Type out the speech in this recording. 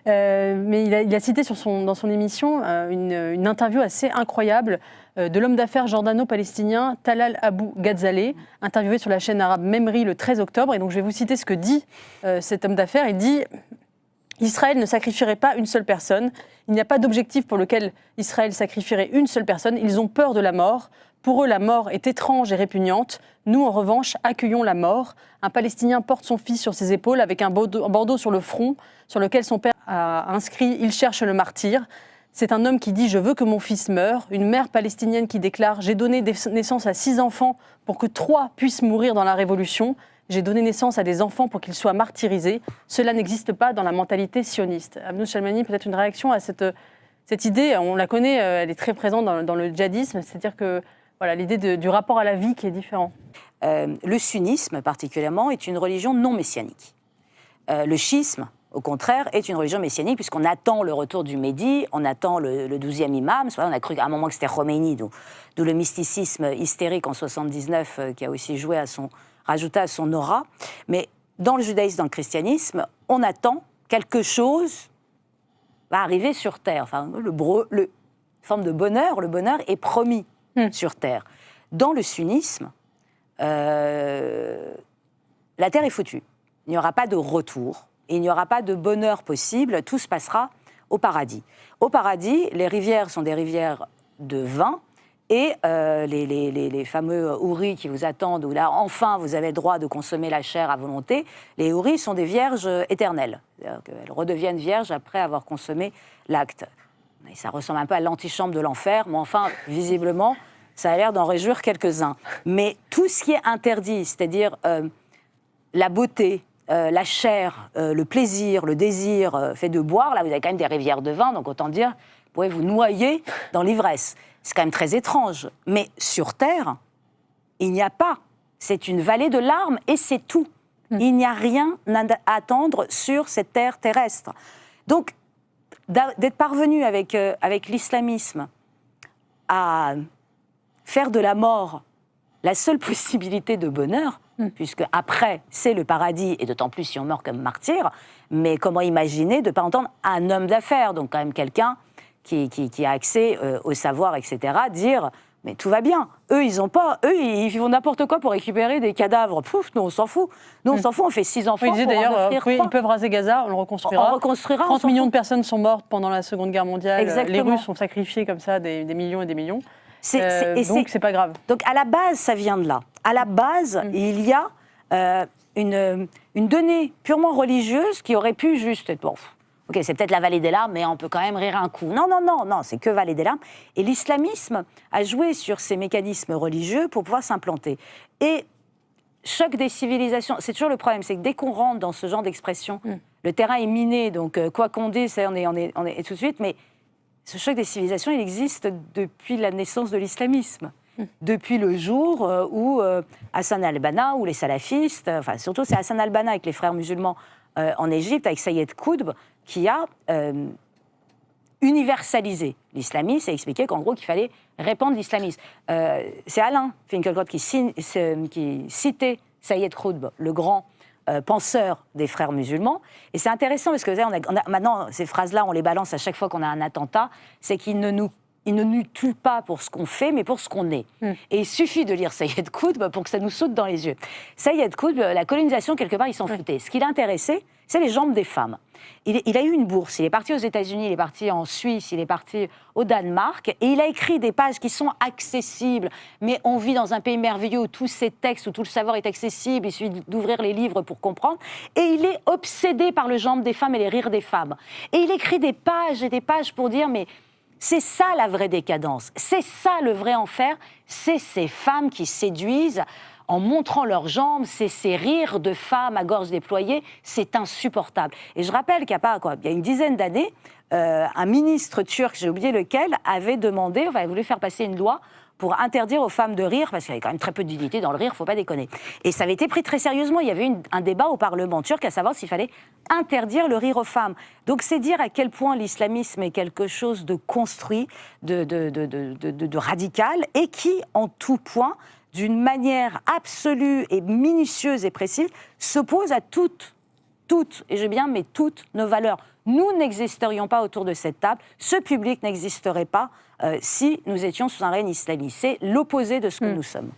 Mais il a cité dans son émission une interview assez incroyable de l'homme d'affaires jordano-palestinien Talal Abou Ghazaleh, interviewé sur la chaîne arabe Memri le 13 octobre. Et donc je vais vous citer ce que dit cet homme d'affaires. Il dit « Israël ne sacrifierait pas une seule personne. Il n'y a pas d'objectif pour lequel Israël sacrifierait une seule personne. Ils ont peur de la mort. Pour eux, la mort est étrange et répugnante. Nous, en revanche, accueillons la mort. Un Palestinien porte son fils sur ses épaules avec un bandeau sur le front sur lequel son père a inscrit « Il cherche le martyr ». C'est un homme qui dit « Je veux que mon fils meure ». Une mère palestinienne qui déclare « J'ai donné naissance à 6 enfants pour que 3 puissent mourir dans la révolution. J'ai donné naissance à des enfants pour qu'ils soient martyrisés. Cela n'existe pas dans la mentalité sioniste ». Abnous Shalmani, peut-être une réaction à cette idée. On la connaît, elle est très présente dans le djihadisme. C'est-à-dire que voilà, l'idée du rapport à la vie qui est différent. Le sunnisme, particulièrement, est une religion non messianique. Le schisme, au contraire, est une religion messianique, puisqu'on attend le retour du Mehdi, on attend le 12e imam. On a cru à un moment que c'était Khomeini, d'où le mysticisme hystérique en 79, qui a aussi rajouté à son aura. Mais dans le judaïsme, dans le christianisme, on attend quelque chose va arriver sur terre. Enfin, forme de bonheur, le bonheur est promis sur terre. Dans le sunnisme, la terre est foutue. Il n'y aura pas de retour, il n'y aura pas de bonheur possible, tout se passera au paradis. Au paradis, les rivières sont des rivières de vin, et les fameux houris qui vous attendent, où là, enfin, vous avez le droit de consommer la chair à volonté, les houris sont des vierges éternelles. C'est-à-dire qu'elles redeviennent vierges après avoir consommé l'acte. Et ça ressemble un peu à l'antichambre de l'enfer, mais enfin, visiblement, ça a l'air d'en réjouir quelques-uns. Mais tout ce qui est interdit, c'est-à-dire la beauté, la chair, le plaisir, le désir fait de boire, là, vous avez quand même des rivières de vin, donc autant dire, vous pouvez vous noyer dans l'ivresse. C'est quand même très étrange. Mais sur Terre, il n'y a pas. C'est une vallée de larmes et c'est tout. Il n'y a rien à attendre sur cette terre terrestre. Donc, d'être parvenu avec l'islamisme à faire de la mort la seule possibilité de bonheur, puisque après, c'est le paradis, et d'autant plus si on meurt comme martyr, mais comment imaginer de ne pas entendre un homme d'affaires, donc quand même quelqu'un qui a accès au savoir, etc., dire « mais tout va bien, eux, ils font n'importe quoi pour récupérer des cadavres, pouf, nous, on s'en fout. Nous, on s'en fout, on fait 6 enfants pour en offrir 3. Ils peuvent raser Gaza, on le reconstruira. 30 millions de personnes sont mortes pendant la Seconde Guerre mondiale. Exactement. Les Russes ont sacrifié comme ça des millions et des millions. Donc, c'est pas grave. Donc, à la base, ça vient de là. À la base, il y a une donnée purement religieuse qui aurait pu juste être... Bon, ok, c'est peut-être la vallée des larmes, mais on peut quand même rire un coup. Non, c'est que vallée des larmes. Et l'islamisme a joué sur ces mécanismes religieux pour pouvoir s'implanter. Et choc des civilisations, c'est toujours le problème, c'est que dès qu'on rentre dans ce genre d'expression, le terrain est miné, donc quoi qu'on dise, on est tout de suite, mais ce choc des civilisations, il existe depuis la naissance de l'islamisme. Depuis le jour où Hassan al-Banna, ou les salafistes, enfin surtout c'est Hassan al-Banna avec les frères musulmans en Égypte, avec Sayed Qutb, qui a universalisé l'islamisme et expliqué qu'en gros, qu'il fallait répandre l'islamisme. C'est Alain Finkielkraut qui citait Sayed Qutb, le grand penseur des frères musulmans. Et c'est intéressant parce que maintenant, ces phrases-là, on les balance à chaque fois qu'on a un attentat, c'est qu'ils ne nous tue pas pour ce qu'on fait, mais pour ce qu'on est. Et il suffit de lire Sayed Qutb pour que ça nous saute dans les yeux. Sayed Qutb, la colonisation, quelque part, il s'en foutait. Ce qui l'intéressait, c'est les jambes des femmes. Il a eu une bourse, il est parti aux États-Unis, il est parti en Suisse, il est parti au Danemark, et il a écrit des pages qui sont accessibles. Mais on vit dans un pays merveilleux où tous ces textes, où tout le savoir est accessible, il suffit d'ouvrir les livres pour comprendre. Et il est obsédé par le jambes des femmes et les rires des femmes. Et il écrit des pages et des pages pour dire, mais c'est ça la vraie décadence, c'est ça le vrai enfer, c'est ces femmes qui séduisent en montrant leurs jambes, c'est ces rires de femmes à gorge déployée, c'est insupportable. Et je rappelle qu'il y a une dizaine d'années, un ministre turc, j'ai oublié lequel, avait voulu faire passer une loi pour interdire aux femmes de rire, parce qu'il y avait quand même très peu de dignité dans le rire, il ne faut pas déconner. Et ça avait été pris très sérieusement, il y avait un débat au Parlement turc à savoir s'il fallait interdire le rire aux femmes. Donc c'est dire à quel point l'islamisme est quelque chose de construit, de radical, et qui, en tout point, d'une manière absolue et minutieuse et précise, s'oppose à toutes, et je dis bien, mais toutes nos valeurs. Nous n'existerions pas autour de cette table, ce public n'existerait pas si nous étions sous un règne islamiste. C'est l'opposé de ce que nous sommes.